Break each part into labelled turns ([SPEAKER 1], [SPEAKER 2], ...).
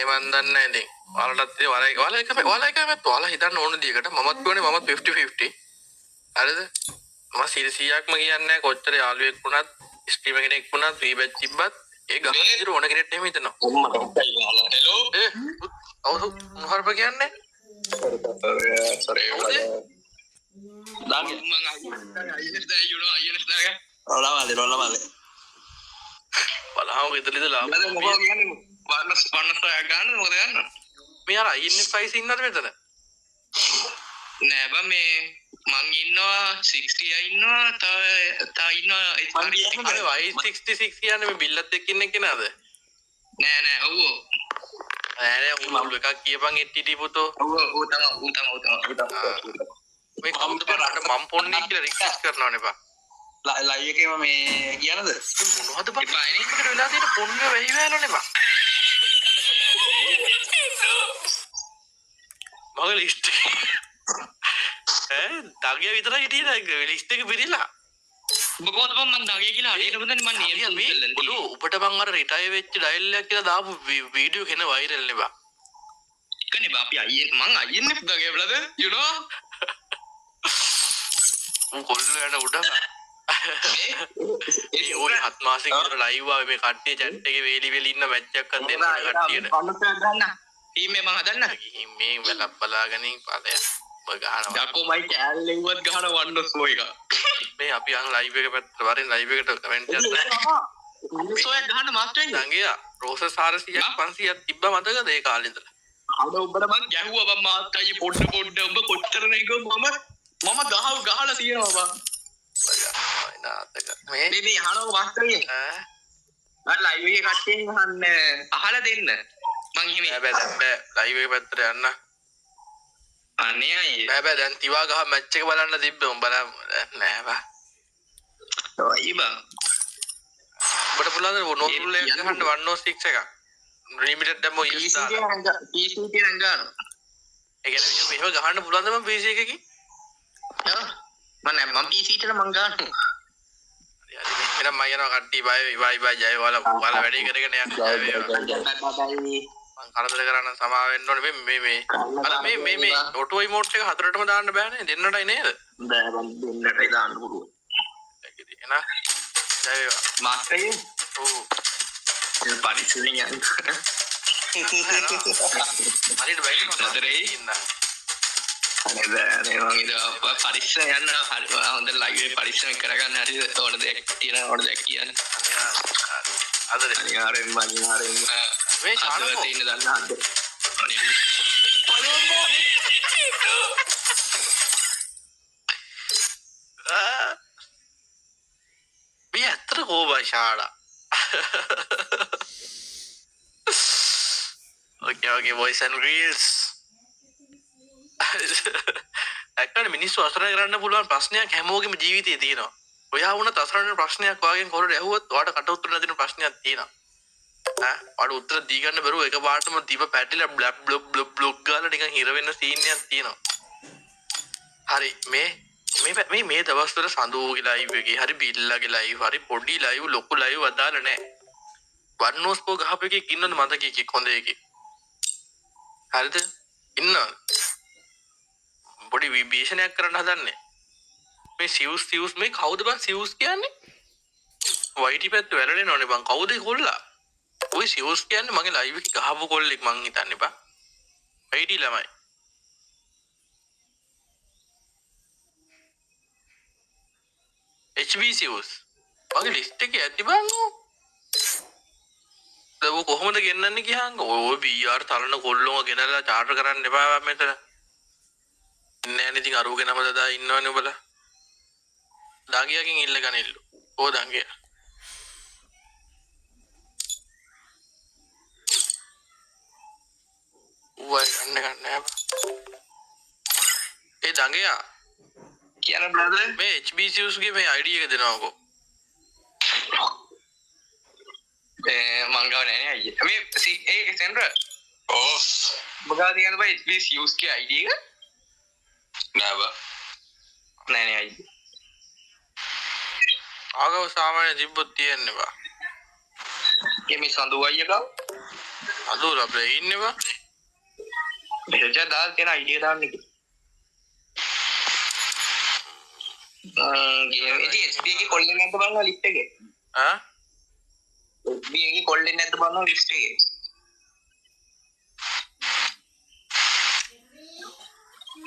[SPEAKER 1] මන් දන්නේ නැහැ ඉතින් ඔයාලටත් ඉතින් ඔයාලා එකම ඔයාලා හිතන්න ඕන දියකට මමත් කියන්නේ මමත් 50-50 හරිද මම 100%ක්ම කියන්නේ කොච්චර යාළුවෙක් වුණත් ස්ට්‍රීම් කෙනෙක් වුණත් ෆීඩ්බැක් තිබ්බත් ඒ ගහන ඕන කෙනෙක්ට එහෙම හිතනවා හෙලෝ අවුරු මොහරප කියන්නේ සොරි දාග මම අයියස් දා you know අයියස් දාග රොල්ලා බලහම ගෙදරද ලාභ මොකක්ද කියන්නේ වන්නස් ගන්න මොකද ගන්න මේ අර ඉන්නේ ප්‍රයිස් ඉන්නද මෙතන නෑ බා මේ මං ඉන්නවා 60 ඉන්නවා තව ඉන්නවා අර Y66 කියන්නේ මේ බිල්ලත් එක්ක ඉන්න කෙනාද නෑ ඔව් නෑ උඹ එකක් කියපන් HTT පුතෝ ඔව් තමයි මේ කවුද කරාට මම් පොන්නේ කියලා රික්වෙස්ට් කරනවනේ බා ලයිව් එකේම මේ කියනද මොනවද බං එකට වෙලා තියෙන පොන්නේ වෙයි වෑනනේ බං මගේ ලිස්ට් දගිය විතර හිටියේ ලිස්ට් එක පිළිලා ඔබ කොහොමද මම දගිය කියලා හරියට හොඳනේ මම නියම බොලු ඔබට මං අර රිටයර් වෙච්ච ඩයල් එකක් කියලා දාපු වීඩියෝ කෙන වෛරල් නේ බං එකනේ බා අපි අයියෙන් මං අයියන්නේ දගිය බ්‍රදර් you know කොල්ල යන උඩ ඒ ඔය 7 මාසෙක විතර ලයිව් ආවේ මේ කට්ටිය chat එකේ වේලි වෙලි ඉන්න මැච් එකක් අත් දෙන්න කට්ටියට පන්නසයක් ගන්න ටීම් එක මම හදන්න මේ වෙලක් බලාගෙන ඵලයක් ඔබ ගහනවා යකෝ මයි කෑල්ලෙන්වත් ගහන වන්නස් ඔය එක මේ අපි අන් ලයිව් එක පැත්තට වරින් ලයිව් එකට කමෙන්ට් එකක් දාන්න මිනිස්සු ගහන මාස්ටර් දඟියා රෝසස් 400ක් 500ක් තිබ්බා මතකද ඒ කාලේ ඉඳලා අද ඔබට මං ගැහුවා බං මාත් අයියේ පොඩ්ඩ ඔබ කොච්චර නේ කිව්ව මම ගහලා තියෙනවා බං මේ අහනකො මාස්ටර්ගේ මම ලයිව් එකේ කට්ටියෙන් අහන්න අහලා දෙන්න මං එහෙම බෑ ලයිව් එක පැත්තට යන්න අනේ අයියේ බෑ දැන් තිවා ගහ මැච් එක බලන්න තිබ්බේ උඹ නෑ බා ඔයි බං ඔබට පුළුවන් නෝටුල් එක ගහන්න 106 එකක් ලිමිටඩ් ඩෙමෝ යූස් දාලා PC එකෙන් ගන්න ඒ කියන්නේ මේව ගහන්න පුළුවන්ද මම PC එකකින් මම PC එකට මං ගන්නවා එනම් මම යනවා කට්ටිය බයි ජය ඔයාලා වැඩේ කරගෙන යන්න මං කරදර කරන්න සමා වෙන්න ඕනේ මේ අර මේ ඔටෝ ඉමෝට් එක හතරටම දාන්න බෑනේ දෙන්නටයි නේද බෑ මං දෙන්නටයි දාන්න පුළුවන් ඒක එන ජය වේවා මාස්ටර්ගේ ඔව් ඒ පරිස්සමෙන් යන්න හරියට බයික් නතරේ ඉන්න අනේ මම ඉතින් පරිස්සම යන්න හොඳ ලයිව් එකේ පරිස්සම කරගන්න හරියට ඕන දෙයක් කියන්න අද අනිවාර්යෙන්ම මේ ශානකෝ ඉන්න දන්න හන්ද මේ අතර කෝබා ශාලා okay boys and girls ඇත්තට මිනිස්සු අසරණ කරන්න පුළුවන් ප්‍රශ්නයක් හැමෝගෙම ජීවිතේ තියෙනවා. ඔයා වුණත් අසරණ ප්‍රශ්නයක් වාගෙන් කොරට ඇහුවොත් ඔයාට කට උත්තර නැතින ප්‍රශ්නයක් තියෙනවා. ඔයාට උත්තර දී ගන්න බැරුව එකපාරටම දීප පැටිලා බ්ලොග් ගාලා නිකන් හිර වෙන්න සීන් එකක් තියෙනවා. හරි මේ දවස්වල සඳුගේ ලයිව් එකේ හරි බිල්ලාගේ ලයිව් හරි පොඩි ලයිව් ලොකු ලයිව් අදාළ නැහැ. වන්නෝස්පෝ ගහපු එකේ ඉන්නොත් මතකයේ හොඳ එකේ. හරිද? ඉන්නවා. පොඩි විභීෂණයක් කරන්න හදන්නේ මේ සිවුස් මේ කවුද බං සිවුස් කියන්නේ වයිටි පැත්ත වැරලෙනවනේ බං කවුද ඒ කොල්ලා ඔය සිවුස් කියන්නේ මගේ ලයිව් එකේ ගහපු කොල්ලෙක් මං හිතන්නේ බං වයිටි ළමයි HB සිවුස් මගේ ලිස්ට් එකේ ඇති බං දව කොහොමද ගෙන්නන්නේ කියහන් ඔය BR තරණ කොල්ලෝම ගෙනලා චාටර් කරන්න එපා මෙතන නෑ ඉතින් අරුවගේ නම දදා ඉන්නවනේ ඔබලා දඟියකින් ඉල්ල ගනිල්ලු ඕ දඟිය ඌයි ගන්න ඒ දඟියා කියන බ්‍රදර් මේ HBCUS ගේ මේ ID එක දෙනවකෝ මං ගාව නෑ අයියේ මේ ඒ සෙන්ටර් ඕ මගා තියන බයි HBCUS ගේ ID එක නෑ බා නෑ අයියේ ආගව සාමාන්‍ය තිබ්බොත් තියෙන්නේ බා මේ සඳු අයියා ගාව අදෝලා ප්ලේන් නවා
[SPEAKER 2] මෙසේජ් එකක් දාලා තියෙන අයිඩිය දාන්න කිව්වා. ඉතින් SB එකේ කොල්ලෙන් නැද්ද බලන්න ලිස්ට් එකේ. SB එකේ කොල්ලෙන් නැද්ද බලන්න ලිස්ට් එකේ.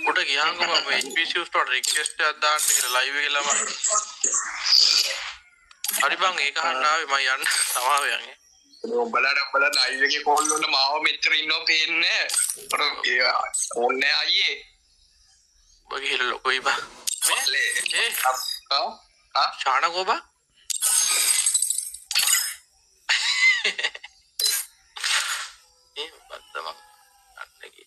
[SPEAKER 1] උඩ ගියාම මම HPC උස්ට රික්වෙස්ට් එකක් දාන්න කියලා ලයිව් එකේ ළම. හරි බං ඒක අහන්න ආවේ මම යන්න සමාව යන්නේ.
[SPEAKER 2] උඹලා ලයිව් එකේ කෝල් වුණ මාව මෙච්චර ඉන්නව පේන්නේ නැහැ. ඕන්නේ අයියේ.
[SPEAKER 1] ඔබගේ හිල ලොකෝයි බා. මේ ශාන කෝබා ඒ බද්දම අන්නකි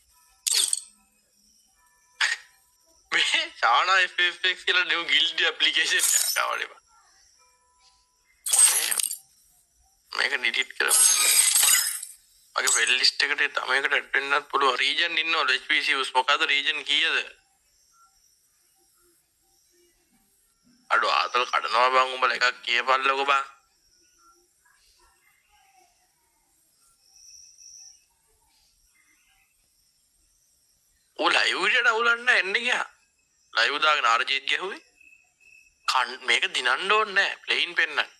[SPEAKER 1] මේ ශාන FFX කියලා new guild application එකක් ආවනේ බා මේක ඩිලීට් කරමු මගේ friend list එකට තමයිකට ඇඩ් වෙන්නත් පුළුවන් region ඉන්නවලු HPC use මොකද්ද region කීයද අඩෝ ආතල් කඩනවා බං උඹලා එකක් කියපල්ලකෝ බං ඕ ලයිව් එකට අවුලන්න එන්න ගියා ලයිව් දාගෙන ආර්ජේත් ගැහුවේ මේක දිනන්න ඕනේ නැහැ ප්ලේන් පෙන්නන්න